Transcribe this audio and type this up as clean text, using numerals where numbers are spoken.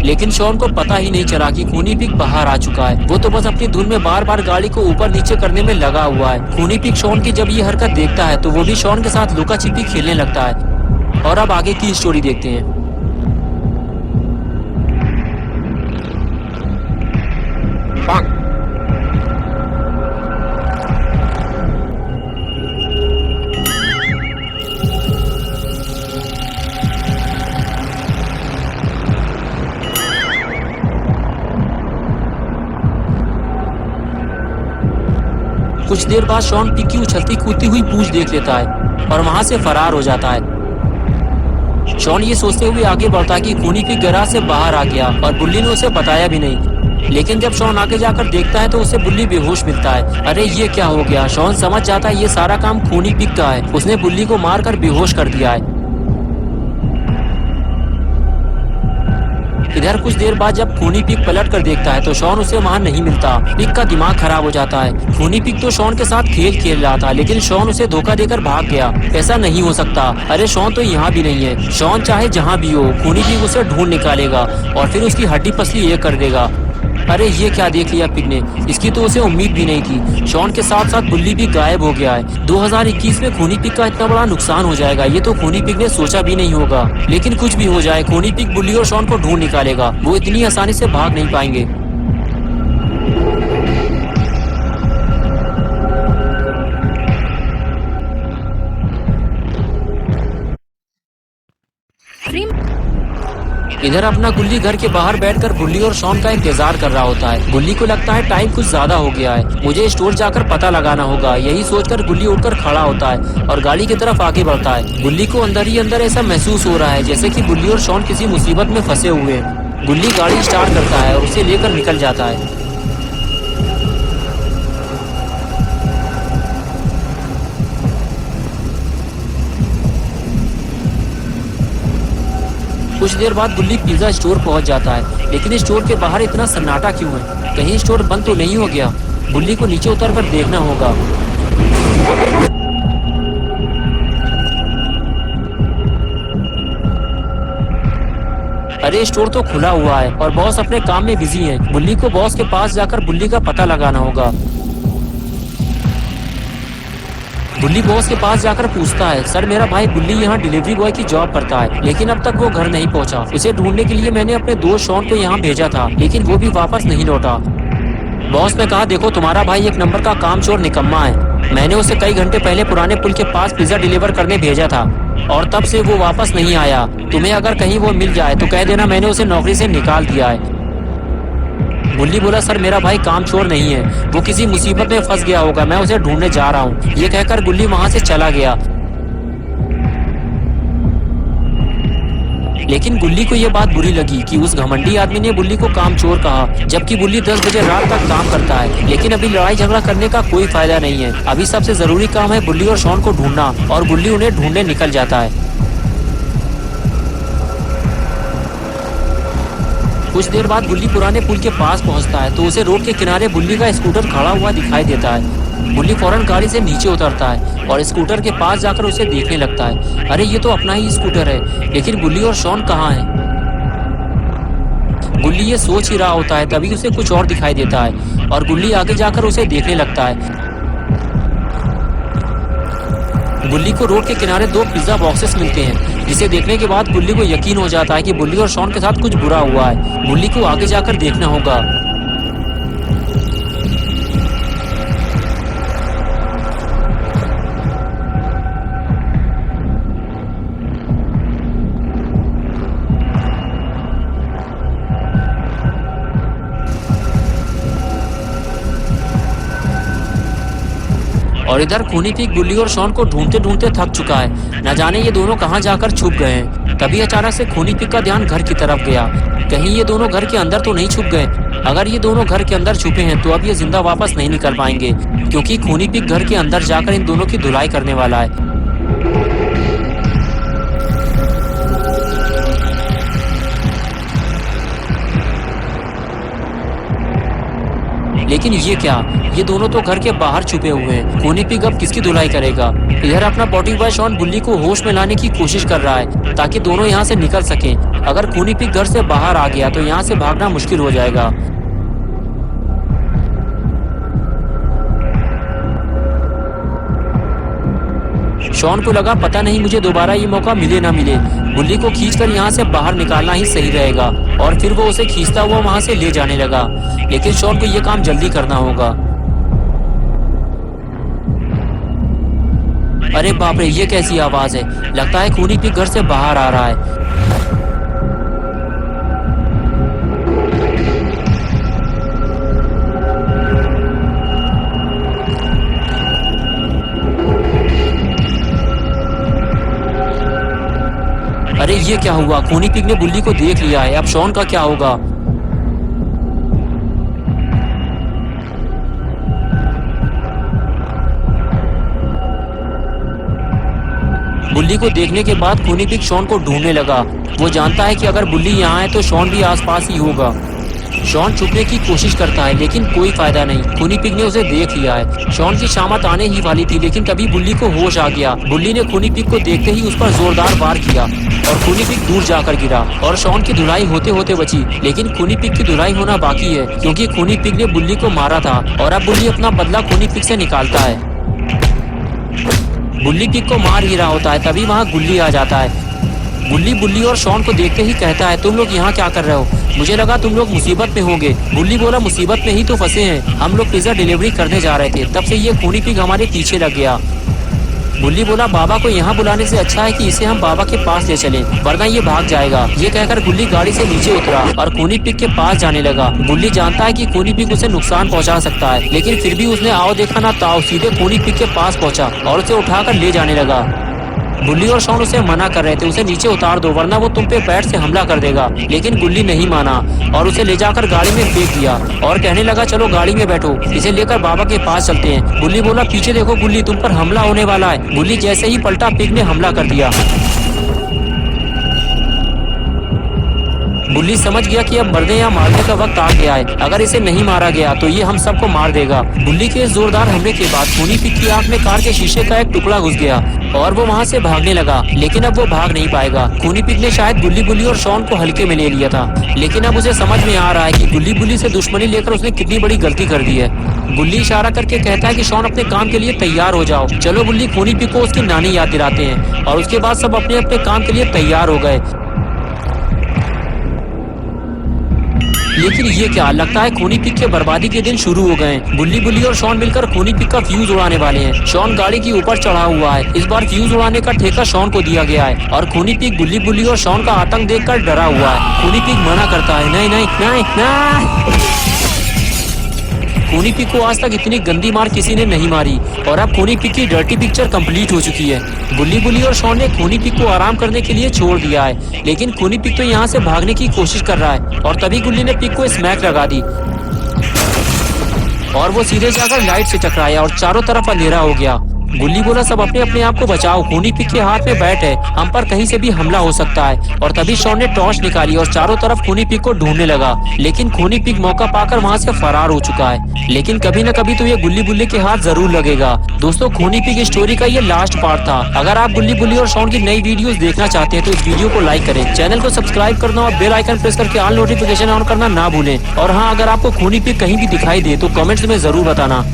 लेकिन शॉन को पता ही नहीं चला कि खूनी पिग बाहर आ चुका है। वो तो बस अपनी धुन में बार बार गाड़ी को ऊपर नीचे करने में लगा हुआ है। खूनी पिग शॉन की जब ये हरकत देखता है तो वो भी शॉन के साथ लुका छिपी खेलने लगता है। और अब आगे की स्टोरी देखते हैं। कुछ देर बाद शॉन पिग की उछलती कूदती हुई पूंछ देख लेता है और वहां से फरार हो जाता है। शॉन ये सोचते हुए आगे बढ़ता है कि खूनी पिग गैराज से बाहर आ गया और बुल्ली ने उसे बताया भी नहीं। लेकिन जब शॉन आगे जाकर देखता है तो उसे बुल्ली बेहोश मिलता है। अरे ये क्या हो गया? शॉन समझ जाता है ये सारा काम खूनी पिग का है। उसने बुल्ली को मारकर बेहोश कर दिया है। इधर कुछ देर बाद जब खूनी पिग पलट कर देखता है तो शॉन उसे वहाँ नहीं मिलता। पिग का दिमाग खराब हो जाता है। खूनी पिग तो शॉन के साथ खेल खेल रहा था, लेकिन शॉन उसे धोखा देकर भाग गया। ऐसा नहीं हो सकता। अरे शॉन तो यहाँ भी नहीं है। शॉन चाहे जहाँ भी हो, खूनी पिग उसे ढूंढ निकालेगा और फिर उसकी हड्डी पसली एक कर देगा। अरे ये क्या देख लिया पिग ने? इसकी तो उसे उम्मीद भी नहीं थी। शॉन के साथ साथ बुल्ली भी गायब हो गया है। 2021 में खूनी पिग का इतना बड़ा नुकसान हो जाएगा, ये तो खूनी पिग ने सोचा भी नहीं होगा। लेकिन कुछ भी हो जाए, खूनी पिग बुल्ली और शॉन को ढूंढ निकालेगा। वो इतनी आसानी से भाग नहीं पाएंगे। इधर अपना गुल्ली घर के बाहर बैठकर बुल्ली और शॉन का इंतजार कर रहा होता है। गुल्ली को लगता है टाइम कुछ ज्यादा हो गया है, मुझे स्टोर जाकर पता लगाना होगा। यही सोचकर गुल्ली उठकर खड़ा होता है और गाड़ी की तरफ आगे बढ़ता है। गुल्ली को अंदर ही अंदर ऐसा महसूस हो रहा है जैसे कि बुल्ली और शॉन किसी मुसीबत में फंसे हुए हैं। गुल्ली गाड़ी स्टार्ट करता है और उसे लेकर निकल जाता है। कुछ देर बाद गुल्ली पिज्जा स्टोर पहुंच जाता है, लेकिन स्टोर के बाहर इतना सन्नाटा क्यों है? कहीं स्टोर बंद तो नहीं हो गया? गुल्ली को नीचे उतरकर देखना होगा। अरे स्टोर तो खुला हुआ है और बॉस अपने काम में बिजी हैं। गुल्ली को बॉस के पास जाकर बुल्ली का पता लगाना होगा। बुल्ली बॉस के पास जाकर पूछता है, सर मेरा भाई बुल्ली यहाँ डिलीवरी बॉय की जॉब करता है, लेकिन अब तक वो घर नहीं पहुँचा। उसे ढूंढने के लिए मैंने अपने दोस्त शॉन को यहाँ भेजा था, लेकिन वो भी वापस नहीं लौटा। बॉस ने कहा, देखो तुम्हारा भाई एक नंबर का कामचोर निकम्मा है। मैंने उसे कई घंटे पहले पुराने पुल के पास पिज्जा डिलीवर करने भेजा था और तब से वो वापस नहीं आया। तुम्हें अगर कहीं वो मिल जाए तो कह देना मैंने उसे नौकरी से निकाल दिया है। बुल्ली बोला, सर मेरा भाई कामचोर नहीं है, वो किसी मुसीबत में फंस गया होगा, मैं उसे ढूंढने जा रहा हूँ। ये कहकर गुल्ली वहां से चला गया। लेकिन गुल्ली को ये बात बुरी लगी कि उस घमंडी आदमी ने बुल्ली को कामचोर कहा, जबकि बुल्ली 10 बजे रात तक काम करता है। लेकिन अभी लड़ाई झगड़ा करने का कोई फायदा नहीं है। अभी सबसे जरूरी काम है बुल्ली और शॉन को ढूंढना, और बुल्ली उन्हें ढूंढने निकल जाता है। कुछ देर बाद बुल्ली पुराने पुल के पास पहुंचता है तो उसे रोड के किनारे बुल्ली का स्कूटर खड़ा हुआ दिखाई देता है। बुल्ली फौरन गाड़ी से नीचे उतरता है और स्कूटर के पास जाकर उसे देखने लगता है। अरे ये तो अपना ही स्कूटर है, लेकिन बुल्ली और शॉन कहाँ हैं? गुल्ली ये सोच ही रहा होता है, तभी उसे कुछ और दिखाई देता है और गुल्ली आगे जाकर उसे देखने लगता है। गुल्ली को रोड के किनारे 2 पिज्जा बॉक्सेस मिलते हैं, जिसे देखने के बाद गुल्ली को यकीन हो जाता है कि बुल्ली और शॉन के साथ कुछ बुरा हुआ है। गुल्ली को आगे जाकर देखना होगा। और इधर खूनी पिग गुल्ली और शॉन को ढूंढते ढूंढते थक चुका है। न जाने ये दोनों कहाँ जाकर छुप गए हैं। तभी अचानक से खूनी पिग का ध्यान घर की तरफ गया। कहीं ये दोनों घर के अंदर तो नहीं छुप गए? अगर ये दोनों घर के अंदर छुपे हैं तो अब ये जिंदा वापस नहीं निकल पाएंगे, क्योंकि खूनी पिग घर के अंदर जाकर इन दोनों की धुलाई करने वाला है। लेकिन ये क्या, ये दोनों तो घर के बाहर छुपे हुए हैं। खूनी पिग अब किसकी धुलाई करेगा। इधर अपना पॉटी बॉय शॉन बुल्ली को होश में लाने की कोशिश कर रहा है ताकि दोनों यहाँ से निकल सकें। अगर खूनी पिग घर से बाहर आ गया तो यहाँ से भागना मुश्किल हो जाएगा। शॉन को लगा पता नहीं मुझे दोबारा ये मौका मिले ना मिले, बुल्ली को खींचकर यहाँ से बाहर निकालना ही सही रहेगा। और फिर वो उसे खींचता हुआ वहाँ से ले जाने लगा, लेकिन शॉन को ये काम जल्दी करना होगा। अरे बाप रे, ये कैसी आवाज है। लगता है खूनी पिग घर से बाहर आ रहा है। अरे ये क्या हुआ, खूनी पिग ने बुल्ली को देख लिया है। अब शॉन का क्या होगा। बुल्ली को देखने के बाद खूनी पिग शॉन को ढूंढने लगा। वो जानता है कि अगर बुल्ली यहाँ है तो शॉन भी आसपास ही होगा। शॉन छुपने की कोशिश करता है लेकिन कोई फायदा नहीं, खूनी पिग ने उसे देख लिया है। शॉन की शामत आने ही वाली थी लेकिन तभी बुल्ली को होश आ गया। बुल्ली ने खूनी पिग को देखते ही उस पर जोरदार वार किया और खूनी पिग दूर जाकर गिरा और शॉन की धुलाई होते होते बची। लेकिन खूनी पिग की धुलाई होना बाकी है क्योंकि खूनी पिग ने बुल्ली को मारा था और अब बुल्ली अपना बदला खूनी पिग से निकालता है। बुल्ली पिग को मार ही रहा होता है तभी वहाँ गुल्ली आ जाता है। बुल्ली बुल्ली और शॉन को देखते ही कहता है, तुम लोग यहाँ क्या कर रहे हो? मुझे लगा तुम लोग मुसीबत में होंगे। बुल्ली बोला, मुसीबत में ही तो फंसे हैं, हम लोग पिज्जा डिलीवरी करने जा रहे थे, तब से ये खूनी पिग हमारे पीछे लग गया। बुल्ली बोला, बाबा को यहाँ बुलाने से अच्छा है कि इसे हम बाबा के पास ले चलें, वरना ये भाग जाएगा। ये कहकर बुल्ली गाड़ी से नीचे उतरा और खूनी पिग के पास जाने लगा। बुल्ली जानता है कि खूनी पिग उसे नुकसान पहुँचा सकता है, लेकिन फिर भी उसने आओ देखा ना ताओ सीधे खूनी पिग के पास पहुँचा और उसे उठाकर ले जाने लगा। बुल्ली और शॉन उसे मना कर रहे थे, उसे नीचे उतार दो वरना वो तुम पे पैर से हमला कर देगा, लेकिन बुल्ली नहीं माना और उसे ले जाकर गाड़ी में फेंक दिया और कहने लगा, चलो गाड़ी में बैठो, इसे लेकर बाबा के पास चलते हैं। बुल्ली बोला, पीछे देखो बुल्ली, तुम पर हमला होने वाला है। बुल्ली जैसे ही पलटा, पिग ने हमला कर दिया। बुल्ली समझ गया कि अब मरने या मारने का वक्त आ गया है। अगर इसे नहीं मारा गया तो ये हम सबको मार देगा। बुल्ली के इस जोरदार हमले के बाद खूनी पिग की आंख में कार के शीशे का एक टुकड़ा घुस गया और वो वहाँ से भागने लगा, लेकिन अब वो भाग नहीं पाएगा। खूनी पिग ने शायद बुल्ली बुल्ली और शॉन को हल्के में ले लिया था, लेकिन अब उसे समझ में आ रहा है कि बुल्ली बुल्ली से दुश्मनी लेकर उसने कितनी बड़ी गलती कर दी है। बुल्ली इशारा करके कहता है कि शॉन अपने काम के लिए तैयार हो जाओ। चलो बुल्ली खूनी पिग को उसकी नानी याद दिलाते हैं और उसके बाद सब अपने अपने काम के लिए तैयार हो गए। लेकिन ये क्या, लगता है खूनी पिग के बर्बादी के दिन शुरू हो गए। बुल्ली बुल्ली और शॉन मिलकर खूनी पिग का फ्यूज उड़ाने वाले हैं। शॉन गाड़ी के ऊपर चढ़ा हुआ है। इस बार फ्यूज उड़ाने का ठेका शॉन को दिया गया है और खूनी पिग बुल्ली बुल्ली और शॉन का आतंक देखकर डरा हुआ है। खूनी पिग मना करता है, नहीं नहीं नहीं नहीं। खूनी पिग को आज तक इतनी गंदी मार किसी ने नहीं मारी और अब खूनी पिग की डर्टी पिक्चर कंप्लीट हो चुकी है। बुल्ली बुल्ली और शॉन ने खूनी पिग को आराम करने के लिए छोड़ दिया है, लेकिन खूनी पिग तो यहाँ से भागने की कोशिश कर रहा है और तभी गुल्ली ने पिग को स्मैक लगा दी और वो सीधे जाकर लाइट से टकराया और चारों तरफ अंधेरा हो गया। गुल्ली बोला, सब अपने अपने आप को बचाओ, खूनी पिग के हाथ में बैट है, हम पर कहीं से भी हमला हो सकता है। और तभी शॉन ने टॉर्च निकाली और चारों तरफ खूनी पिग को ढूंढने लगा, लेकिन खूनी पिग मौका पाकर वहाँ से फरार हो चुका है। लेकिन कभी न कभी तो ये गुल्ली बुल्ली के हाथ जरूर लगेगा। दोस्तों, खूनी पिग स्टोरी का ये लास्ट पार्ट था। अगर आप गुल्ली बुल्ली और शॉन की नई वीडियोस देखना चाहते हैं तो इस वीडियो को लाइक करें, चैनल को सब्सक्राइब करना और बेल आइकन प्रेस करके ऑल नोटिफिकेशन ऑन करना ना भूलें। और हाँ, अगर आपको खूनी पिग कहीं भी दिखाई दे तो कमेंट्स में जरूर बताना।